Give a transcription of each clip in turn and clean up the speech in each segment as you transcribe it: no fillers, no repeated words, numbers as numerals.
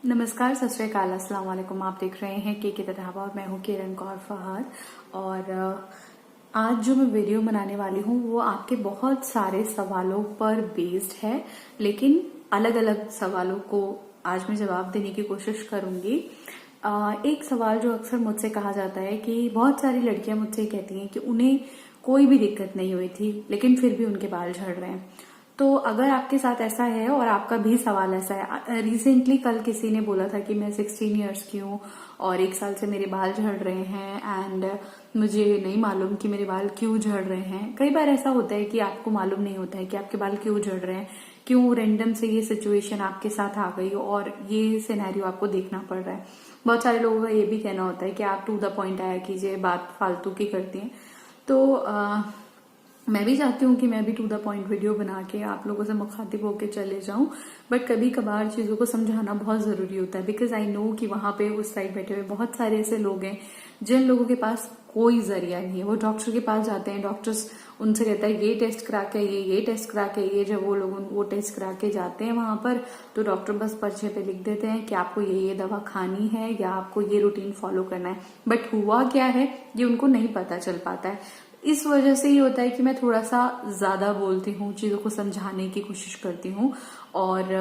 नमस्कार, सत श्री अकाल, अस्सलाम वालेकुम। आप देख रहे हैं के ढाबा और मैं हूँ किरण कौर फहद। और आज जो मैं वीडियो बनाने वाली हूँ वो आपके बहुत सारे सवालों पर बेस्ड है, लेकिन अलग अलग सवालों को आज मैं जवाब देने की कोशिश करूंगी। एक सवाल जो अक्सर मुझसे कहा जाता है कि बहुत सारी लड़कियां मुझसे कहती हैं कि उन्हें कोई भी दिक्कत नहीं हुई थी लेकिन फिर भी उनके बाल झड़ रहे हैं। तो अगर आपके साथ ऐसा है और आपका भी सवाल ऐसा है, रिसेंटली कल किसी ने बोला था कि मैं 16 इयर्स की हूँ और 1 साल से मेरे बाल झड़ रहे हैं एंड मुझे नहीं मालूम कि मेरे बाल क्यों झड़ रहे हैं। कई बार ऐसा होता है कि आपको मालूम नहीं होता है कि आपके बाल क्यों झड़ रहे हैं, क्यों रैंडम से ये सिचुएशन आपके साथ आ गई और ये सिनेरियो आपको देखना पड़ रहा है। बहुत सारे लोगों का ये भी कहना होता है कि आप टू द पॉइंट आया कीजिए, बात फालतू की करती हैं। तो मैं भी चाहती हूँ कि मैं भी टू द पॉइंट वीडियो बना के आप लोगों से मुखातिब होके चले जाऊं, बट कभी कभार चीजों को समझाना बहुत जरूरी होता है। बिकॉज आई नो कि वहां पे उस साइड बैठे हुए बहुत सारे ऐसे लोग हैं जिन लोगों के पास कोई जरिया नहीं है। वो डॉक्टर के पास जाते हैं, डॉक्टर्स उनसे कहता है ये टेस्ट करा के ये टेस्ट करा के ये, जब वो लोग वो टेस्ट करा के जाते हैं वहां पर तो डॉक्टर बस पर्चे पे लिख देते हैं कि आपको ये दवा खानी है या आपको ये रूटीन फॉलो करना है, बट हुआ क्या है ये उनको नहीं पता चल पाता है। इस वजह से ये होता है कि मैं थोड़ा सा ज्यादा बोलती हूँ, चीजों को समझाने की कोशिश करती हूँ। और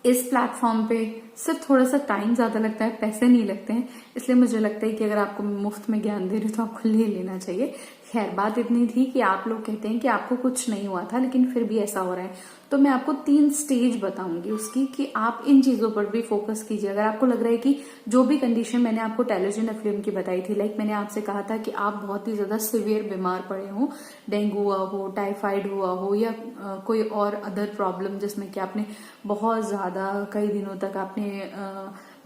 इस प्लेटफॉर्म पे सिर्फ थोड़ा सा टाइम ज्यादा लगता है, पैसे नहीं लगते हैं, इसलिए मुझे लगता है कि अगर आपको मुफ्त में ज्ञान दे रही तो आपको ले लेना चाहिए। खैर, बात इतनी थी कि आप लोग कहते हैं कि आपको कुछ नहीं हुआ था लेकिन फिर भी ऐसा हो रहा है, तो मैं आपको 3 स्टेज बताऊंगी उसकी कि आप इन चीजों पर भी फोकस कीजिए। अगर आपको लग रहा है कि जो भी कंडीशन मैंने आपको टेलोजन एफ्लुएम की बताई थी, लाइक मैंने आपसे कहा था कि आप बहुत ही ज्यादा सिवियर बीमार पड़े हो, डेंगू हुआ हो, टाइफाइड हुआ हो या कोई और अदर प्रॉब्लम जिसमें कि आपने बहुत ज्यादा कई दिनों तक आपने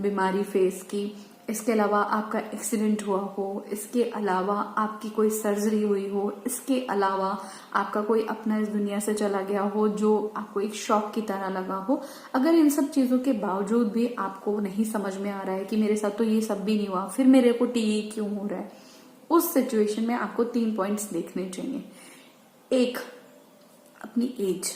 बीमारी फेस की, इसके अलावा आपका एक्सीडेंट हुआ हो, इसके अलावा आपकी कोई सर्जरी हुई हो, इसके अलावा आपका कोई अपना इस दुनिया से चला गया हो जो आपको एक शॉक की तरह लगा हो। अगर इन सब चीजों के बावजूद भी आपको नहीं समझ में आ रहा है कि मेरे साथ तो ये सब भी नहीं हुआ, फिर मेरे को टीई क्यों हो रहा है, उस सिचुएशन में आपको 3 पॉइंट्स देखने चाहिए। एक, अपनी एज।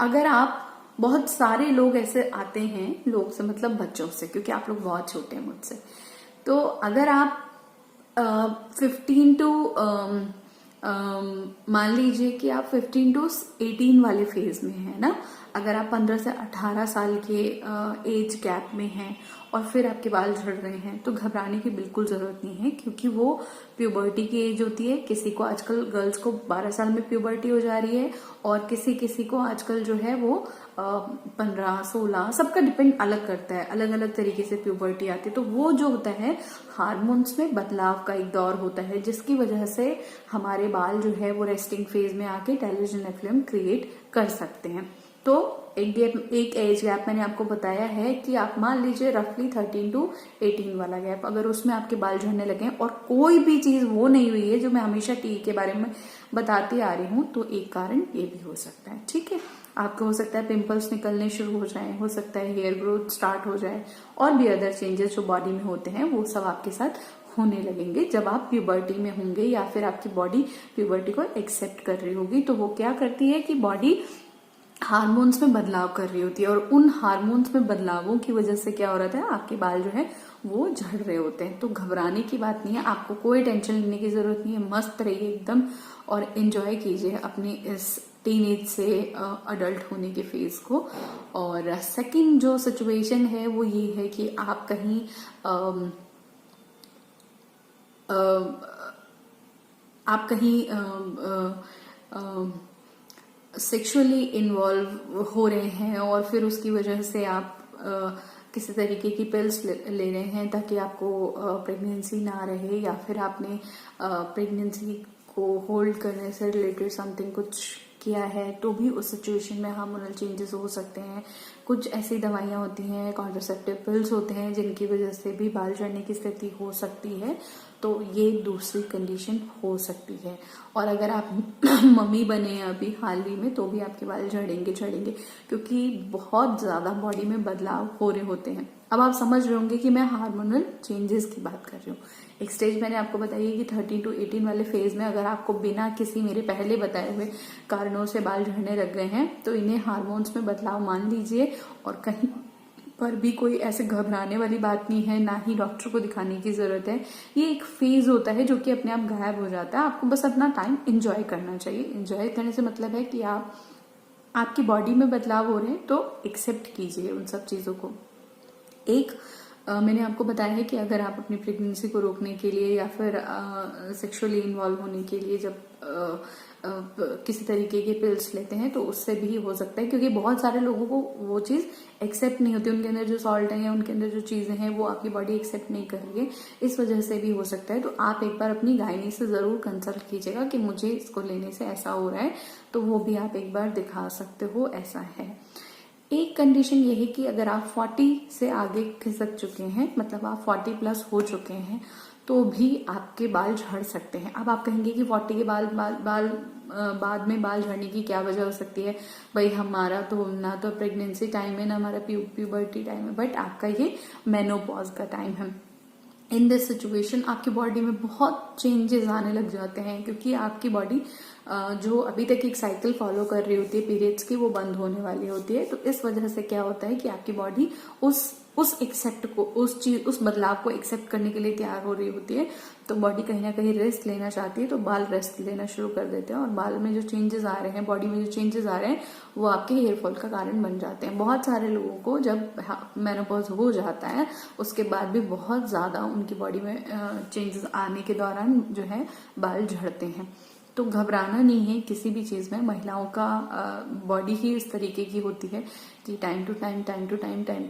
अगर आप, बहुत सारे लोग ऐसे आते हैं, लोग से मतलब बच्चों से, क्योंकि आप लोग बहुत छोटे हैं मुझसे, तो अगर आप 15 टू मान लीजिए कि आप 15 टू 18 वाले फेज में है ना, अगर आप 15 से 18 साल के एज गैप में हैं और फिर आपके बाल झड़ रहे हैं तो घबराने की बिल्कुल जरूरत नहीं है, क्योंकि वो प्यूबर्टी की एज होती है। किसी को आजकल गर्ल्स को 12 साल में प्यूबर्टी हो जा रही है और किसी किसी को आजकल जो है वो 15 16, सबका डिपेंड अलग करता है, अलग अलग तरीके से प्यूबर्टी आती है। तो वो जो होता है हार्मोन्स में बदलाव का एक दौर होता है जिसकी वजह से हमारे बाल जो है वो रेस्टिंग फेज में आके टेलोजन एफ्लुएम क्रिएट कर सकते हैं। तो एक एज गैप मैंने आपको बताया है कि आप मान लीजिए रफली 13 टू 18 वाला गैप, अगर उसमें आपके बाल झड़ने लगे और कोई भी चीज वो नहीं हुई है जो मैं हमेशा टी के बारे में बताती आ रही हूँ, तो एक कारण ये भी हो सकता है। ठीक है, आपको हो सकता है पिंपल्स निकलने शुरू हो जाए, हो सकता है हेयर ग्रोथ स्टार्ट हो जाए, और भी अदर चेंजेस जो बॉडी में होते हैं वो सब आपके साथ होने लगेंगे जब आप प्यूबर्टी में होंगे या फिर आपकी बॉडी प्यूबर्टी को एक्सेप्ट कर रही होगी। तो वो क्या करती है कि बॉडी हार्मोन्स में बदलाव कर रही होती है और उन हार्मोन्स में बदलावों की वजह से क्या हो रहा है, आपके बाल जो है वो झड़ रहे होते हैं। तो घबराने की बात नहीं है, आपको कोई टेंशन लेने की जरूरत नहीं है। मस्त रहिए एकदम और एंजॉय कीजिए अपनी इस टीनेज से अडल्ट होने के फेज को। और सेकंड जो सिचुएशन है वो ये है कि आप कहीं सेक्सुअली इन्वॉल्व हो रहे हैं और फिर उसकी वजह से आप किसी तरीके की पिल्स ले रहे हैं ताकि आपको प्रेगनेंसी ना रहे, या फिर आपने प्रेगनेंसी को होल्ड करने से रिलेटेड समथिंग कुछ किया है, तो भी उस सिचुएशन में हार्मोनल चेंजेस हो सकते हैं। कुछ ऐसी दवाइयां होती हैं, कॉन्ट्रासेप्टिव पिल्स होते हैं जिनकी वजह से भी बाल झड़ने की स्थिति हो सकती है। तो ये दूसरी कंडीशन हो सकती है। और अगर आप मम्मी बने हैं अभी हाल ही में तो भी आपके बाल झड़ेंगे क्योंकि बहुत ज्यादा बॉडी में बदलाव हो रहे होते हैं। अब आप समझ रहे होंगे कि मैं हार्मोनल चेंजेस की बात कर रही हूँ। एक स्टेज मैंने आपको बताई है कि 13 टू 18 वाले फेज में अगर आपको बिना किसी मेरे पहले बताए हुए कारणों से बाल झड़ने लग गए हैं तो इन्हें हार्मोन्स में बदलाव मान लीजिए और कहीं पर भी कोई ऐसे घबराने वाली बात नहीं है, ना ही डॉक्टर को दिखाने की जरूरत है। ये एक फेज होता है जो कि अपने आप गायब हो जाता है। आपको बस अपना टाइम एंजॉय करना चाहिए। एंजॉय करने से मतलब है कि आपकी बॉडी में बदलाव हो रहे हैं तो एक्सेप्ट कीजिए उन सब चीजों को। मैंने आपको बताया है कि अगर आप अपनी प्रेगनेंसी को रोकने के लिए या फिर सेक्सुअली इन्वॉल्व होने के लिए जब किसी तरीके के पिल्स लेते हैं तो उससे भी हो सकता है, क्योंकि बहुत सारे लोगों को वो चीज एक्सेप्ट नहीं होती, उनके अंदर जो सॉल्ट है या उनके अंदर जो चीजें हैं वो आपकी बॉडी एक्सेप्ट नहीं कर रही है, इस वजह से भी हो सकता है। तो आप एक बार अपनी गायनी से जरूर कंसल्ट कीजिएगा कि मुझे इसको लेने से ऐसा हो रहा है, तो वो भी आप एक बार दिखा सकते हो, ऐसा है। एक कंडीशन ये है कि अगर आप 40 से आगे खिसक चुके हैं, मतलब आप 40 प्लस हो चुके हैं, तो भी आपके बाल झड़ सकते हैं। अब आप कहेंगे कि 40 के बाद में बाल झड़ने की क्या वजह हो सकती है? भाई हमारा तो ना तो प्रेगनेंसी टाइम है ना हमारा प्यूबर्टी टाइम है, बट आपका ये मेनोपॉज का टाइम है। इन दिस सिचुएशन आपकी बॉडी में बहुत चेंजेस आने लग जाते हैं, क्योंकि आपकी बॉडी जो अभी तक एक साइकिल फॉलो कर रही होती है पीरियड्स की, वो बंद होने वाली होती है। तो इस वजह से क्या होता है कि आपकी बॉडी उस बदलाव को एक्सेप्ट करने के लिए तैयार हो रही होती है। तो बॉडी कहीं ना कहीं रेस्ट लेना चाहती है, तो बाल रेस्ट लेना शुरू कर देते हैं, और बाल में जो चेंजेस आ रहे हैं, बॉडी में जो चेंजेस आ रहे हैं, वो आपके हेयर फॉल का कारण बन जाते हैं। बहुत सारे लोगों को जब मेनोपॉज हो जाता है उसके बाद भी बहुत ज्यादा उनकी बॉडी में चेंजेस आने के दौरान जो है बाल झड़ते हैं। तो घबराना नहीं है किसी भी चीज में। महिलाओं का बॉडी ही इस तरीके की होती है कि टाइम टू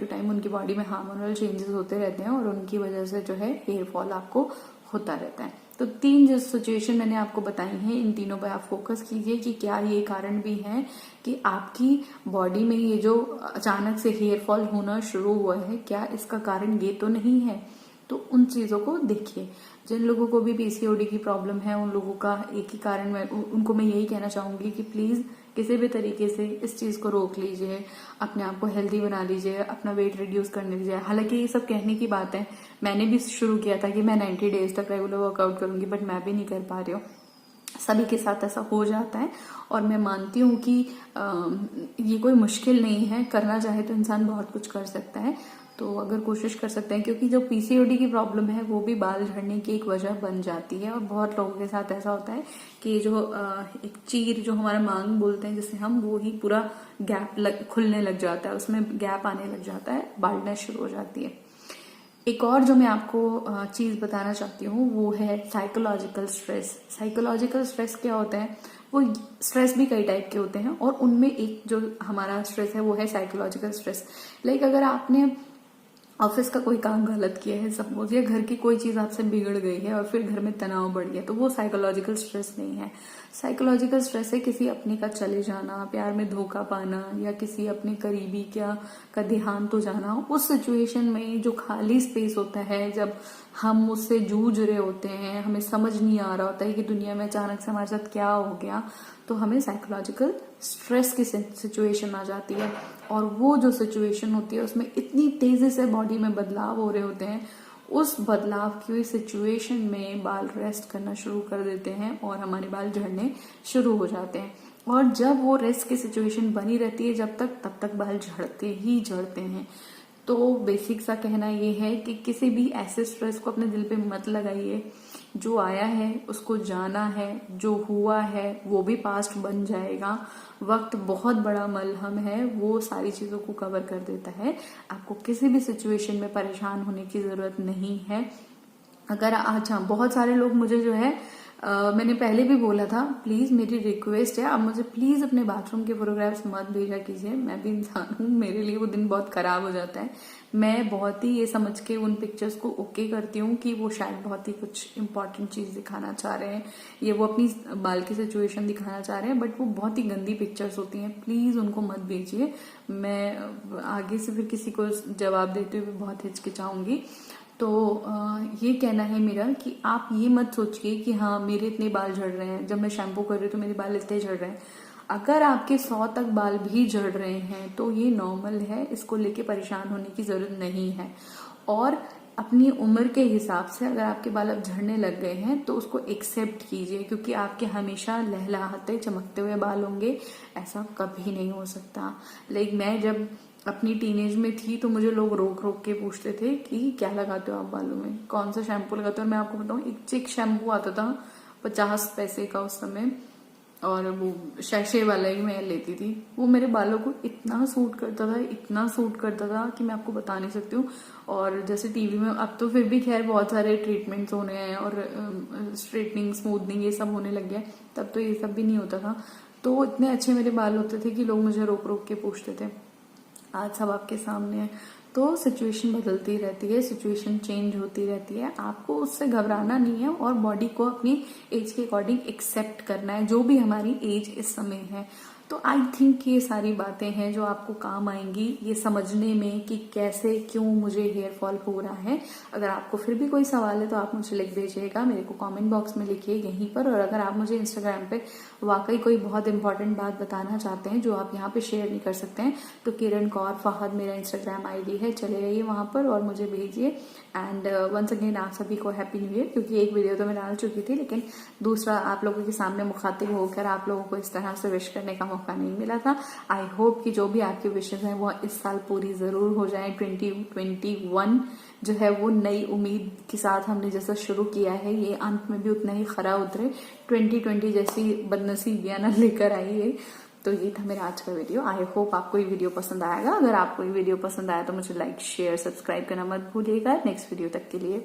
टाइम उनकी बॉडी में हार्मोनल चेंजेस होते रहते हैं, और उनकी वजह से जो है हेयर फॉल आपको होता रहता है। तो 3 जो सिचुएशन मैंने आपको बताई हैं, इन तीनों पर आप फोकस कीजिए कि क्या ये कारण भी है कि आपकी बॉडी में ये जो अचानक से हेयर फॉल होना शुरू हुआ है, क्या इसका कारण ये तो नहीं है? तो उन चीजों को देखिए। जिन लोगों को भी पीसीओडी की प्रॉब्लम है, उन लोगों का एक ही कारण उनको मैं यही कहना चाहूंगी कि प्लीज किसी भी तरीके से इस चीज को रोक लीजिए, अपने आप को हेल्दी बना लीजिए, अपना वेट रिड्यूस करने लीजिए। हालांकि ये सब कहने की बात है, मैंने भी शुरू किया था कि मैं 90 डेज तक रेगुलर वर्कआउट करूंगी, बट मैं भी नहीं कर पा रही हूँ। सभी के साथ ऐसा हो जाता है, और मैं मानती हूँ कि ये कोई मुश्किल नहीं है, करना चाहे तो इंसान बहुत कुछ कर सकता है। तो अगर कोशिश कर सकते हैं, क्योंकि जो पीसीओडी की प्रॉब्लम है वो भी बाल झड़ने की एक वजह बन जाती है, और बहुत लोगों के साथ ऐसा होता है कि जो एक चीर जो हमारा मांग बोलते हैं जिसे हम, वो ही पूरा गैप खुलने लग जाता है, उसमें गैप आने लग जाता है, बाल्डनेस शुरू हो जाती है। एक और जो मैं आपको चीज बताना चाहती हूँ वो है साइकोलॉजिकल स्ट्रेस। साइकोलॉजिकल स्ट्रेस क्या होता है? वो स्ट्रेस भी कई टाइप के होते हैं, और उनमें एक जो हमारा स्ट्रेस है वो है साइकोलॉजिकल स्ट्रेस। लाइक अगर आपने ऑफिस का कोई काम गलत किया है सपोज, या घर की कोई चीज आपसे बिगड़ गई है और फिर घर में तनाव बढ़ गया, तो वो साइकोलॉजिकल स्ट्रेस नहीं है। साइकोलॉजिकल स्ट्रेस है किसी अपने का चले जाना, प्यार में धोखा पाना, या किसी अपने करीबी का देहांत हो जाना। उस सिचुएशन में जो खाली स्पेस होता है, जब हम उससे जूझ रहे होते हैं, हमें समझ नहीं आ रहा होता है कि दुनिया में अचानक से हमारे साथ क्या हो गया, तो हमें साइकोलॉजिकल स्ट्रेस की सिचुएशन आ जाती है। और वो जो सिचुएशन होती है उसमें इतनी तेजी से बॉडी में बदलाव हो रहे होते हैं, उस बदलाव की सिचुएशन में बाल रेस्ट करना शुरू कर देते हैं और हमारे बाल झड़ने शुरू हो जाते हैं। और जब वो रेस्ट की सिचुएशन बनी रहती है तब तक बाल झड़ते ही झड़ते हैं। तो बेसिक सा कहना ये है कि किसी भी ऐसे स्ट्रेस को अपने दिल पे मत लगाइए। जो आया है उसको जाना है, जो हुआ है वो भी पास्ट बन जाएगा। वक्त बहुत बड़ा मलहम है, वो सारी चीजों को कवर कर देता है। आपको किसी भी सिचुएशन में परेशान होने की जरूरत नहीं है। अगर अच्छा, बहुत सारे लोग मुझे जो है मैंने पहले भी बोला था, प्लीज मेरी रिक्वेस्ट है, आप मुझे प्लीज अपने बाथरूम के फोटोग्राफ्स मत भेजा कीजिए। मैं भी इंसान हूँ, मेरे लिए वो दिन बहुत खराब हो जाता है। मैं बहुत ही ये समझ के उन पिक्चर्स को ओके करती हूँ कि वो शायद बहुत ही कुछ इंपॉर्टेंट चीज दिखाना चाह रहे हैं, ये वो अपनी बाल की सिचुएशन दिखाना चाह रहे हैं, बट वो बहुत ही गंदी पिक्चर्स होती हैं। प्लीज उनको मत भेजिए। मैं आगे से फिर किसी को जवाब देते हुए बहुत हिचकिचाऊंगी। तो ये कहना है मेरा कि आप ये मत सोचिए कि हाँ मेरे इतने बाल झड़ रहे हैं, जब मैं शैम्पू कर रही हूँ तो मेरे बाल इतने झड़ रहे हैं। अगर आपके 100 तक बाल भी झड़ रहे हैं तो ये नॉर्मल है, इसको लेके परेशान होने की जरूरत नहीं है। और अपनी उम्र के हिसाब से अगर आपके बाल अब झड़ने लग गए हैं तो उसको एक्सेप्ट कीजिए, क्योंकि आपके हमेशा लहलहाते चमकते हुए बाल होंगे, ऐसा कभी नहीं हो सकता। लाइक मैं जब अपनी टीनेज में थी तो मुझे लोग रोक रोक के पूछते थे कि क्या लगाते हो आप बालों में, कौन सा शैम्पू लगाते हो। और मैं आपको बताऊं, एक चिक शैम्पू आता था 50 पैसे का उस समय, और वो शैशे वाला ही मैं लेती थी। वो मेरे बालों को इतना सूट करता था, इतना सूट करता था कि मैं आपको बता नहीं सकती हूँ। और जैसे टीवी में अब तो फिर भी खैर बहुत सारे ट्रीटमेंट्स होने हैं और स्ट्रेटनिंग स्मूथनिंग ये सब होने लग गया, तब तो ये सब भी नहीं होता था। तो इतने अच्छे मेरे बाल होते थे कि लोग मुझे रोक रोक के पूछते थे। आज सब आपके सामने है। तो सिचुएशन बदलती रहती है, सिचुएशन चेंज होती रहती है, आपको उससे घबराना नहीं है और बॉडी को अपनी एज के अकॉर्डिंग एक्सेप्ट करना है, जो भी हमारी एज इस समय है। तो आई थिंक ये सारी बातें हैं जो आपको काम आएंगी ये समझने में कि कैसे क्यों मुझे हेयर फॉल हो रहा है। अगर आपको फिर भी कोई सवाल है तो आप मुझे लिख दीजिएगा, मेरे को कमेंट बॉक्स में लिखिए यहीं पर। और अगर आप मुझे इंस्टाग्राम पे वाकई कोई बहुत इंपॉर्टेंट बात बताना चाहते हैं जो आप यहाँ पे शेयर नहीं कर सकते हैं, तो किरण कौर फहद मेरा इंस्टाग्राम आईडी है, चले रहिए वहां पर और मुझे भेजिए। एंड वंस अगेन आप सभी को हैप्पी न्यू ईयर, क्योंकि एक वीडियो तो मैं डाल चुकी थी लेकिन दूसरा आप लोगों के सामने मुखातिब होकर आप लोगों को इस तरह से विश करने का मौका नहीं मिला था। आई होप कि जो भी आपकी विशेष हैं वो इस साल पूरी जरूर हो जाए। 2021 जो है वो नई उम्मीद के साथ हमने जैसा शुरू किया है ये अंत में भी उतना ही खरा उतरे, 2020 जैसी बदनसीबियां ना लेकर आई है। तो ये था मेरा आज का वीडियो। आई होप आपको ये वीडियो पसंद आएगा। अगर आपको ये वीडियो पसंद आया तो मुझे लाइक शेयर सब्सक्राइब करना मत भूलिएगा। नेक्स्ट वीडियो तक के लिए